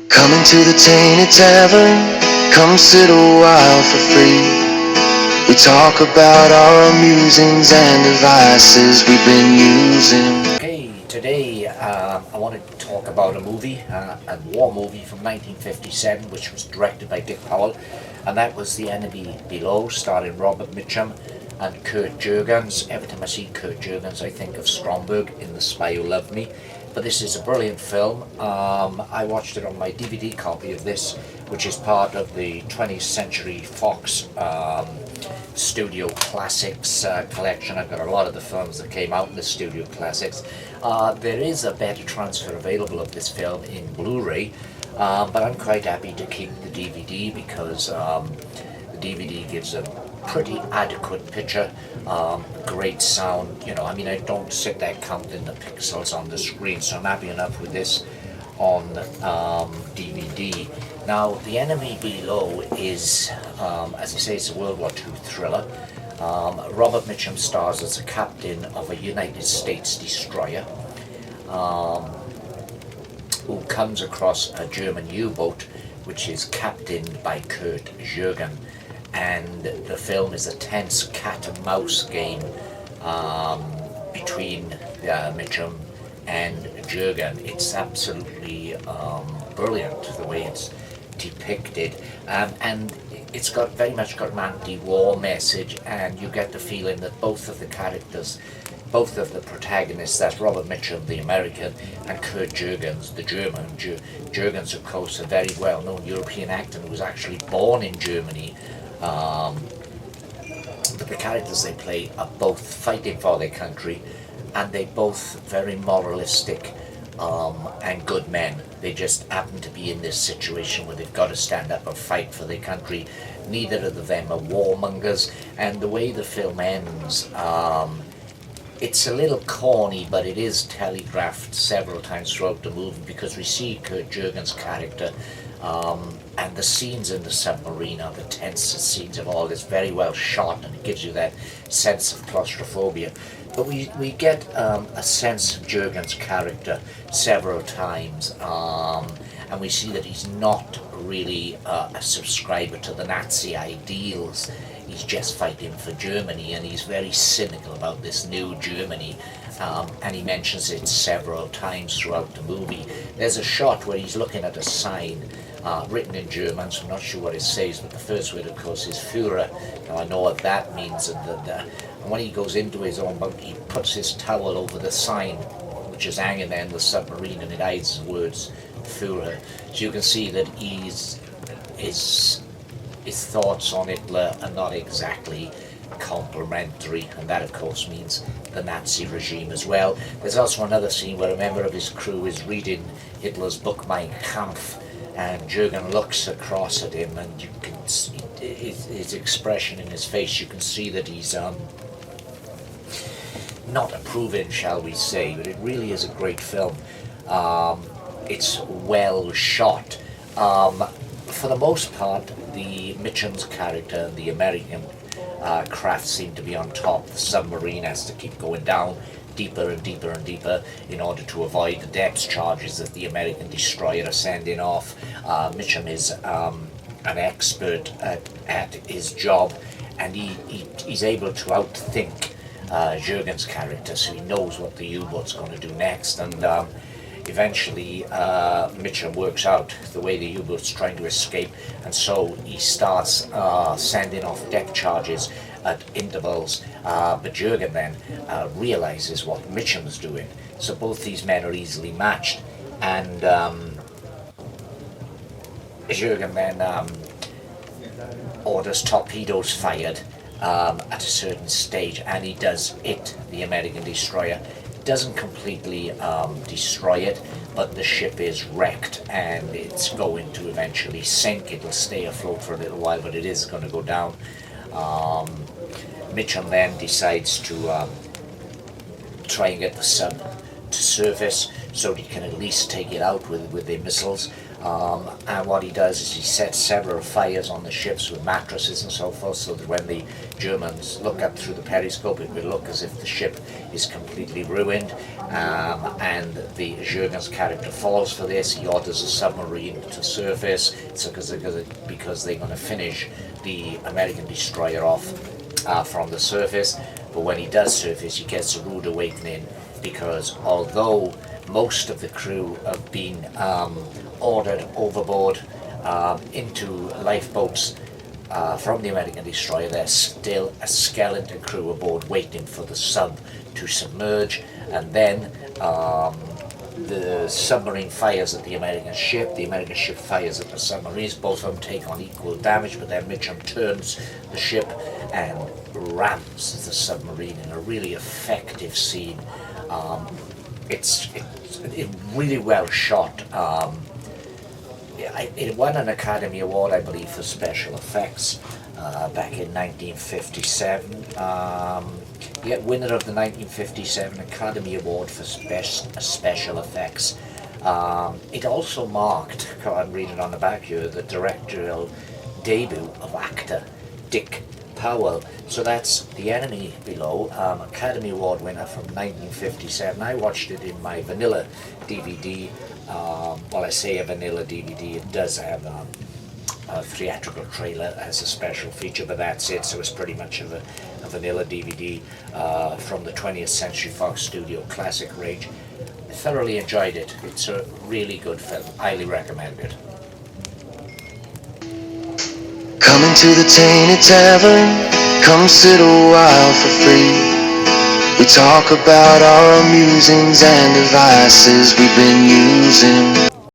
Coming to the Tainted Tavern, come sit a while for free. We talk about our musings and devices we've been using. Okay, today I want to talk about a movie, a war movie from 1957, which was directed by Dick Powell, and that was The Enemy Below, starring Robert Mitchum and Kurt Jurgens. Every time I see Kurt Jurgens, I think of Stromberg in The Spy Who Loved Me. But this is a brilliant film. I watched it on my DVD copy of this, which is part of the 20th Century Fox Studio Classics collection. I've got a lot of the films that came out in the Studio Classics. There is a better transfer available of this film in Blu-ray, but I'm quite happy to keep the DVD because the DVD gives a pretty adequate picture, great sound. I mean, I don't sit there counting the pixels on the screen, so I'm happy enough with this on DVD. Now, The Enemy Below is, as I say, it's a World War II thriller. Robert Mitchum stars as a captain of a United States destroyer who comes across a German U-boat which is captained by Kurt Jürgen. And the film is a tense cat and mouse game between Mitchum and Jürgen. It's absolutely brilliant the way it's depicted, and it's got very much got an anti-war message, and you get the feeling that both of the characters, both of the protagonists, that's Robert Mitchum, the American, and Kurt Jürgens, the German. Jürgens, of course, a very well-known European actor who was actually born in Germany. But the characters they play are both fighting for their country, and they both very moralistic and good men. They just happen to be in this situation where they've got to stand up and fight for their country. Neither of them are warmongers, and the way the film ends, it's a little corny, but it is telegraphed several times throughout the movie, because we see Kurt Jürgens' character, and the scenes in the submarine are the tensest scenes of all. It's very well shot, and it gives you that sense of claustrophobia. But we get a sense of Jürgens' character several times, and we see that he's not really a subscriber to the Nazi ideals. He's just fighting for Germany, and he's very cynical about this new Germany, and he mentions it several times throughout the movie. There's a shot where he's looking at a sign written in German, so I'm not sure what it says, but the first word, of course, is Führer. Now, I know what that means, and when he goes into his own boat, he puts his towel over the sign, which is hanging there in the submarine, and it hides the words Führer. So you can see that his thoughts on Hitler are not exactly complimentary, and that of course means the Nazi regime as well. There's also another scene where a member of his crew is reading Hitler's book Mein Kampf, and Jürgen looks across at him, and you can see his expression in his face. You can see that he's not approving, shall we say, but it really is a great film. It's well shot. For the most part, the Mitchum's character, the American craft, seem to be on top. The submarine has to keep going down deeper and deeper and deeper in order to avoid the depth charges that the American destroyer are sending off. Mitchum is an expert at his job, and he's able to outthink Jürgens' character, so he knows what the U-boat's going to do next, and eventually Mitchum works out the way the U-boat's trying to escape, and so he starts sending off depth charges at intervals, but Jürgen then realizes what Mitchum's doing, so both these men are easily matched, and Jürgen then orders torpedoes fired at a certain stage, and he does hit the American destroyer. Doesn't completely destroy it, but the ship is wrecked, and it's going to eventually sink. It'll stay afloat for a little while, but it is going to go down. Mitchum then decides to try and get the sub to surface so he can at least take it out with their missiles. And what he does is he sets several fires on the ships with mattresses and so forth, so that when the Germans look up through the periscope, it will look as if the ship is completely ruined. And the Jürgen's character falls for this. He orders a submarine to surface, so because they're going to finish the American destroyer off from the surface. But when he does surface, he gets a rude awakening, because although most of the crew have been ordered overboard into lifeboats from the American destroyer, there's still a skeleton crew aboard waiting for the sub to submerge. And then the submarine fires at the American ship fires at the submarines. Both of them take on equal damage, but then Mitchum turns the ship and rams the submarine in a really effective scene. It's really well shot. It won an Academy Award, I believe, for special effects back in 1957. Winner of the 1957 Academy Award for special effects. It also marked, I'm reading on the back here, the directorial debut of actor Dick Powell. So that's The Enemy Below, Academy Award winner from 1957. I watched it in my vanilla DVD. Well, I say a vanilla DVD, it does have a theatrical trailer as a special feature, but that's it, so it's pretty much of a vanilla DVD from the 20th Century Fox Studio Classic range. I thoroughly enjoyed it. It's a really good film. Highly recommend it. Come into the Tainted Tavern, come sit a while for free. We talk about our musings and devices we've been using.